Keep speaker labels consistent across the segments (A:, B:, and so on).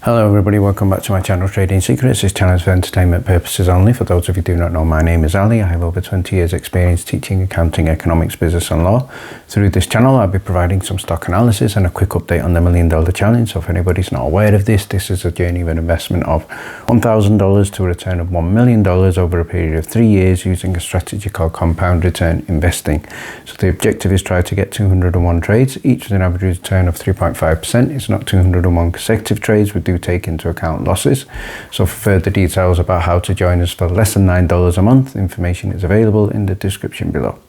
A: Hello everybody, welcome back to my channel Trading Secrets. This channel is for entertainment purposes only. For those of you who do not know, my name is Ali. I have over 20 years experience teaching accounting, economics, business and law. Through this channel I'll be providing some stock analysis and a quick update on the $1 Million Challenge. So if anybody's not aware of this is a journey of an investment of $1,000 to a return of $1 million over a period of 3 years using a strategy called compound return investing. So the objective is try to get 201 trades, each with an average return of 3.5%. It's not 201 consecutive trades. We do take into account losses. So for further details about how to join us for less than $9 a month, information is available in the description below.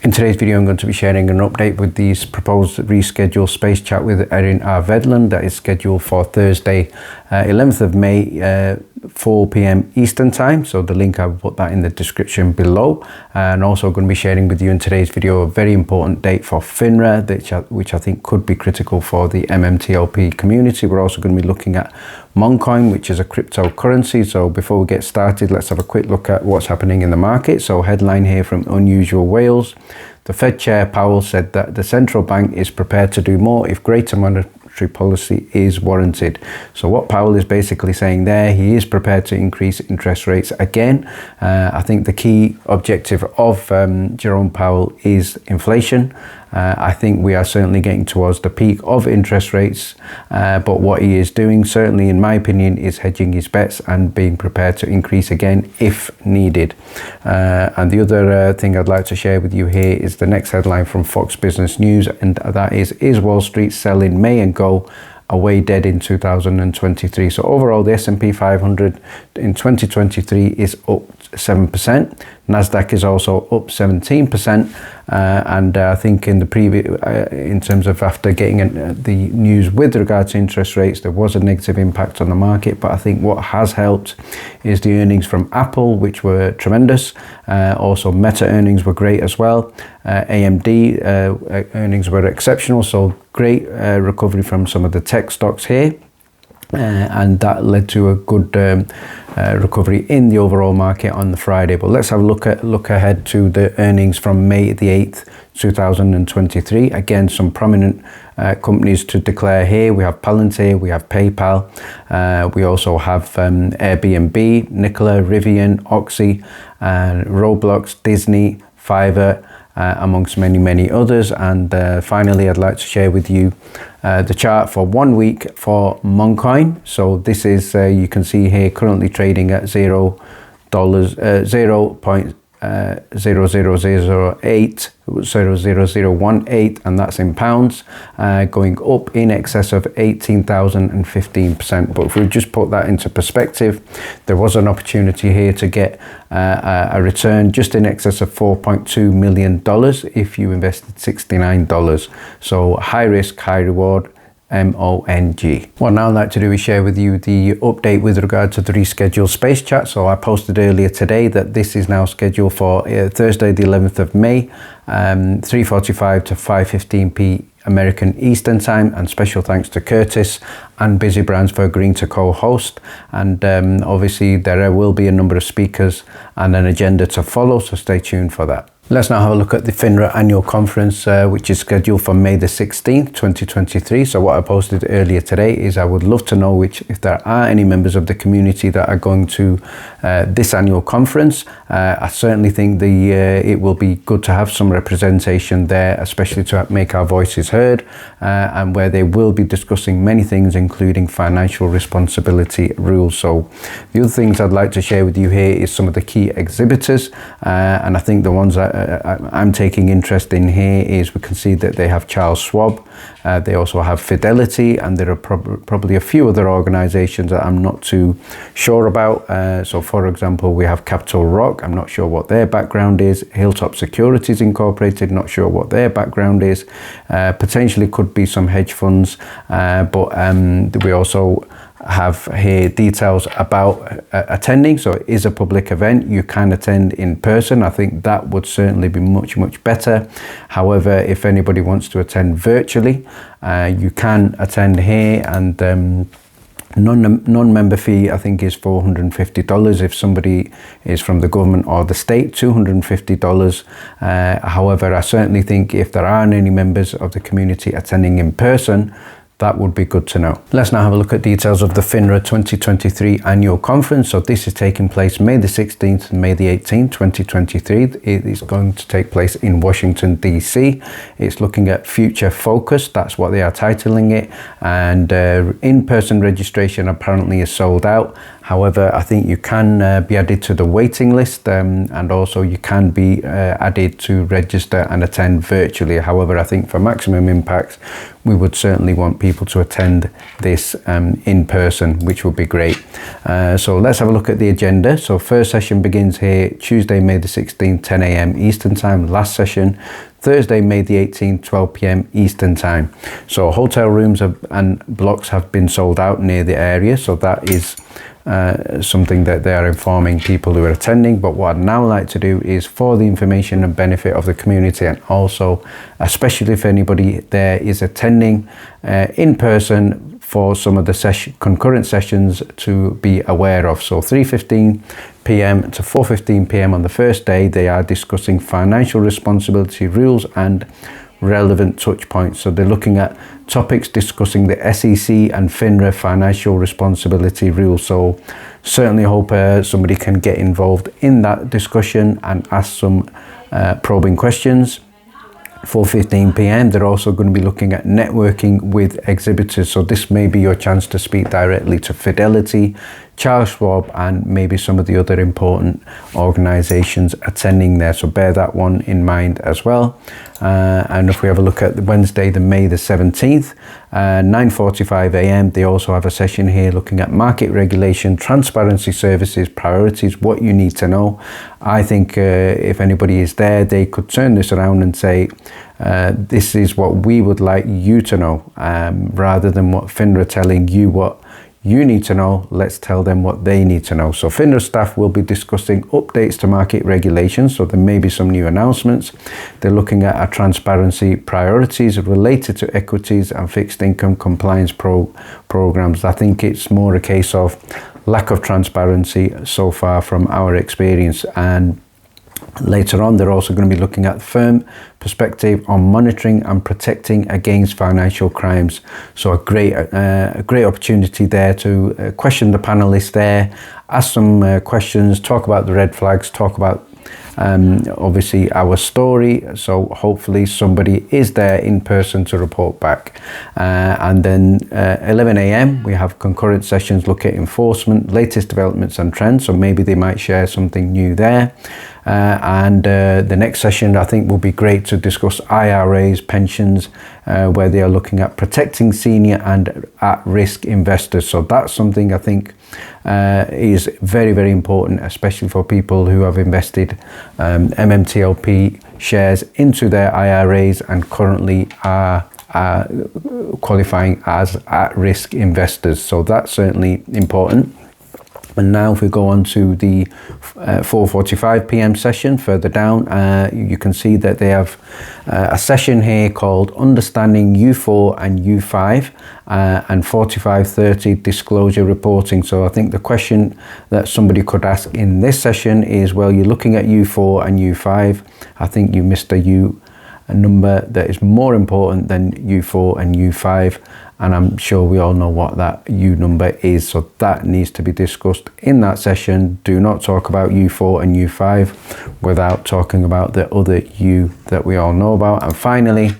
A: In today's video, I'm going to be sharing an update with the proposed rescheduled space chat with Erin R. Vedland that is scheduled for Thursday, 11th of May, 4 p.m. Eastern time. So the link, I'll put that in the description below. And also going to be sharing with you in today's video a very important date for FINRA, which I think could be critical for the MMTLP community. We're also going to be looking at Mongcoin, which is a cryptocurrency. So before we get started, let's have a quick look at what's happening in the market. So headline here from Unusual Wales. The Fed Chair Powell said that the central bank is prepared to do more if greater monetary policy is warranted. So what Powell is basically saying there, he is prepared to increase interest rates again. I think the key objective of Jerome Powell is inflation. I think we are certainly getting towards the peak of interest rates, but what he is doing, certainly in my opinion, is hedging his bets and being prepared to increase again if needed. And the other thing I'd like to share with you here is the next headline from Fox Business News, and that is Wall Street selling May and Go away dead in 2023. So overall, the S&P 500 in 2023 is up 7%. Nasdaq is also up 17%, and I think in the previous, in terms of after getting the news with regard to interest rates, there was a negative impact on the market. But I think what has helped is the earnings from Apple, which were tremendous. Also, Meta earnings were great as well. AMD earnings were exceptional. So great recovery from some of the tech stocks here. And that led to a good recovery in the overall market on the Friday. But let's have a look ahead to the earnings from May the 8th, 2023. Again, some prominent companies to declare here. We have Palantir, we have PayPal, we also have Airbnb, Nikola, Rivian, Oxy, Roblox, Disney, Fiverr, amongst many others. And finally, I'd like to share with you the chart for 1 week for Mongcoin. So this is, you can see here, currently trading at $0.00018, and that's in pounds, going up in excess of 18,015%. But if we just put that into perspective, there was an opportunity here to get a return just in excess of $4.2 million if you invested $69. So high risk, high reward. MONG. What now I'd like to do is share with you the update with regard to the rescheduled space chat. So I posted earlier today that this is now scheduled for Thursday the 11th of May, 3:45 to 5:15 p. American Eastern Time, and special thanks to Curtis and Busy Brands for agreeing to co-host. And obviously there will be a number of speakers and an agenda to follow, so stay tuned for that. Let's now have a look at the FINRA annual conference, which is scheduled for May the 16th, 2023. So what I posted earlier today is I would love to know if there are any members of the community that are going to this annual conference. I certainly think it will be good to have some representation there, especially to make our voices heard, and where they will be discussing many things, including financial responsibility rules. So the other things I'd like to share with you here is some of the key exhibitors, and I think the ones that I'm taking interest in here is we can see that they have Charles Schwab, they also have Fidelity, and there are probably a few other organizations that I'm not too sure about. So for example, we have Capital Rock, I'm not sure what their background is. Hilltop Securities Incorporated, not sure what their background is. Potentially could be some hedge funds, but we also have here details about attending. So it is a public event, you can attend in person. I think that would certainly be much better. However, if anybody wants to attend virtually, you can attend here, and non-member fee I think is $450 if somebody is from the government or the state, $250. However, I certainly think if there aren't any members of the community attending in person, that would be good to know. Let's now have a look at details of the FINRA 2023 annual conference. So this is taking place May the 16th and May the 18th, 2023. It is going to take place in Washington, DC. It's looking at future focus. That's what they are titling it. And in-person registration apparently is sold out. However, I think you can be added to the waiting list, and also you can be added to register and attend virtually. However, I think for maximum impact, we would certainly want people to attend this in person, which would be great. So let's have a look at the agenda. So first session begins here Tuesday, May the 16th, 10 a.m. Eastern Time. Last session Thursday, May the 18th, 12 p.m. Eastern Time. So hotel rooms and blocks have been sold out near the area. So that is something that they are informing people who are attending. But what I'd now like to do is, for the information and benefit of the community, and also especially if anybody there is attending in person, for some of the concurrent sessions to be aware of. So 3:15 p.m. to 4:15 p.m. on the first day, they are discussing financial responsibility rules and relevant touch points. So they're looking at topics discussing the SEC and FINRA financial responsibility rules. So certainly hope somebody can get involved in that discussion and ask some probing questions. 4:15 p.m. they're also going to be looking at networking with exhibitors. So this may be your chance to speak directly to Fidelity, Charles Schwab, and maybe some of the other important organizations attending there. So bear that one in mind as well. And if we have a look at Wednesday, the May the 17th, 9:45 a.m. they also have a session here looking at market regulation, transparency services, priorities, what you need to know. I think if anybody is there, they could turn this around and say, this is what we would like you to know, rather than what FINRA telling you what you need to know. Let's tell them what they need to know. So FINRA staff will be discussing updates to market regulations. So there may be some new announcements. They're looking at our transparency priorities related to equities and fixed income compliance programs. I think it's more a case of lack of transparency so far from our experience. And later on, they're also going to be looking at firm perspective on monitoring and protecting against financial crimes. So a great opportunity there to question the panelists there, ask some questions, talk about the red flags, talk about obviously our story. So hopefully somebody is there in person to report back. And then 11 a.m. we have concurrent sessions look at enforcement, latest developments and trends. So maybe they might share something new there. And the next session I think will be great to discuss IRAs, pensions, where they are looking at protecting senior and at-risk investors. So that's something I think is very, very important, especially for people who have invested MMTLP shares into their IRAs and currently are qualifying as at-risk investors. So that's certainly important. And now if we go on to the 4:45 p.m. session further down, you can see that they have a session here called Understanding U4 and U5 and 45:30 Disclosure Reporting. So I think the question that somebody could ask in this session is, well, you're looking at U4 and U5. I think you missed a number that is more important than U4 and U5. And I'm sure we all know what that U number is. So that needs to be discussed in that session. Do not talk about U4 and U5 without talking about the other U that we all know about. And finally,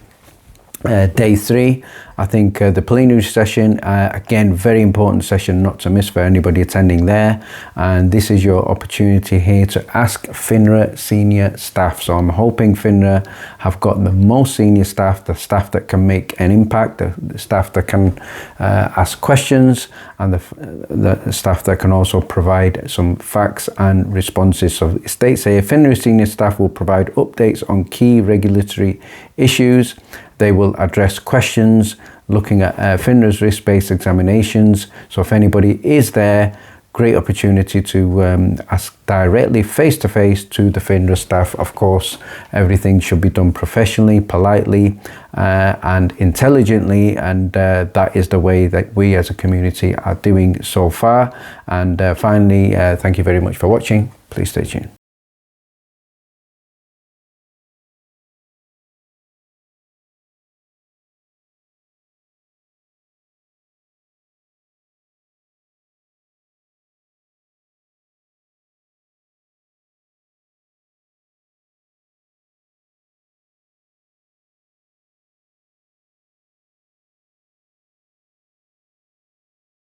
A: day 3, I think the plenary session, again, very important session not to miss for anybody attending there. And this is your opportunity here to ask FINRA senior staff. So I'm hoping FINRA have got the most senior staff, the staff that can make an impact, the staff that can ask questions, and the staff that can also provide some facts and responses. So it states here, FINRA senior staff will provide updates on key regulatory issues. They will address questions looking at FINRA's risk-based examinations. So if anybody is there, great opportunity to ask directly face-to-face to the FINRA staff. Of course, everything should be done professionally, politely, and intelligently, and that is the way that we as a community are doing so far. And finally, thank you very much for watching. Please stay tuned.